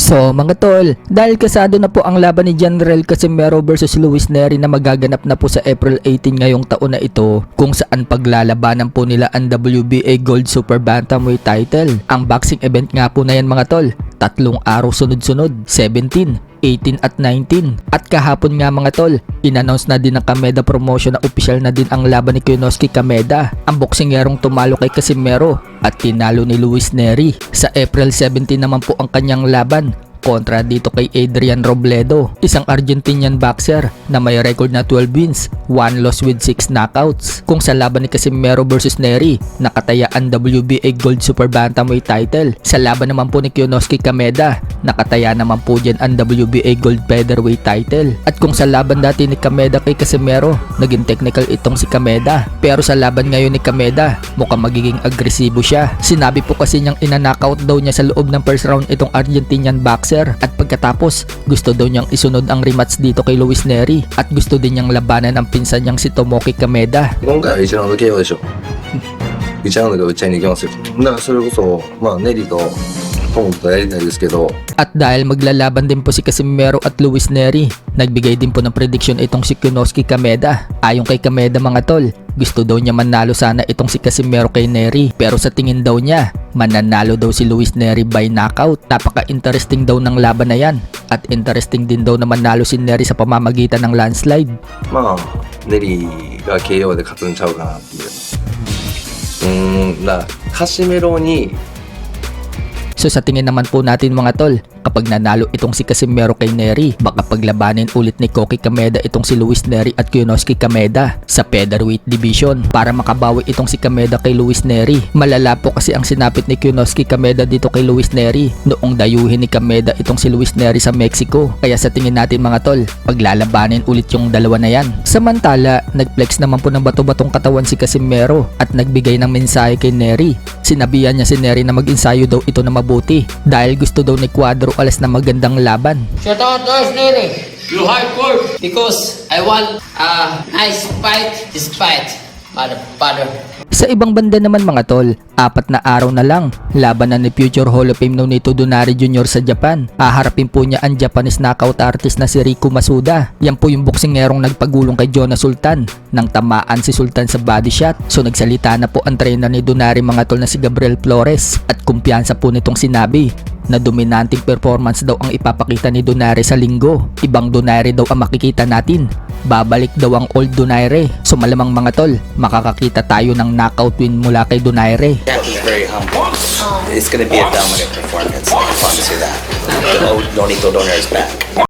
So mga tol, dahil kasado na po ang laban ni General Casimero versus Luis Nery na magaganap na po sa April 18 ngayong taon na ito, kung saan paglalabanan po nila ang WBA Gold Super Bantamweight title. Ang boxing event nga po na yan mga tol, 3 araw sunod-sunod, 17, 18 at 19. At kahapon nga mga tol, in-announce na din ng Kameda Promotion na opisyal na din ang laban ni Kiyonowski Kameda, ang boksingerong tumalo kay Casimero at tinalo ni Luis Nery. Sa April 17 naman po ang kanyang laban kontra dito kay Adrian Robledo, isang Argentinian boxer na may record na 12 wins, 1 loss with 6 knockouts. Kung sa laban ni Casimero versus Nery, nakataya ang WBA Gold Super Bantamweight title. Sa laban naman po ni Kiyonowski Kameda, nakataya naman po dyan ang WBA Gold Featherweight title. At kung sa laban dati ni Kameda kay Casimero, naging technical itong si Kameda. Pero sa laban ngayon ni Kameda, mukhang magiging agresibo siya. Sinabi po kasi niyang ina-knockout daw niya sa loob ng first round itong Argentinian boxer. At pagkatapos, gusto daw niyang isunod ang rematch dito kay Luis Nery at gusto din niyang labanan ang pinsan niyang si Tomoki Kameda. 今回は1ラウンド KO でしょ。1ラウンドが打ち合いに行きますよ。だからそれこそ、ネリとトモとやりたいですけど。 At dahil maglalaban din po si Casimero at Luis Nery, nagbigay din po ng prediction itong si Kiyonowski Kameda. Ayon kay Kameda mga tol, gusto daw niya manalo sana itong si Casimero kay Nery, pero sa tingin daw niya, mananalo daw si Luis Nery by knockout. Napaka-interesting daw ng laban na yan, at interesting din daw na manalo si Nery sa pamamagitan ng landslide. ネリが KO で勝つんちゃうかなっていう。カシメロに So sa tingin naman po natin mga tol, kapag nanalo itong si Casimero kay Nery, baka paglabanin ulit ni Koki Kameda itong si Luis Nery at Kiyonowski Kameda sa featherweight division para makabawi itong si Kameda kay Luis Nery. Malala po kasi ang sinapit ni Kiyonowski Kameda dito kay Luis Nery noong dayuhin ni Kameda itong si Luis Nery sa Mexico. Kaya sa tingin natin mga tol, paglalabanin ulit yung dalawa na yan. Samantala, nagflex naman po ng bato-batong katawan si Casimero at nagbigay ng mensahe kay Nery. Sinabihan niya si Nery na mag-ensayo daw ito na mabuti dahil gusto daw ni Cuadro alas na magandang laban. Shout out to us, Nery. You hard work because I want a nice fight despite father. Sa ibang banda naman mga tol, 4 na araw na lang, labanan ni future Hall of Fame Nonito Donaire Jr. sa Japan. Haharapin po niya ang Japanese knockout artist na si Riku Masuda. Yan po yung boksingerong nagpagulong kay Jonas Sultan nang tamaan si Sultan sa body shot. So nagsalita na po ang trainer ni Donaire mga tol na si Gabriel Flores at kumpiyansa po nitong sinabi na dominanting performance daw ang ipapakita ni Donaire sa linggo. Ibang Donaire daw ang makikita natin. Babalik daw ang old Donaire. So malamang mga tol, makakakita tayo ng knockout win mula kay Donaire. Jack is very humble. It's going to be a dominant performance. I promise you that. The old Nonito Donaire is back.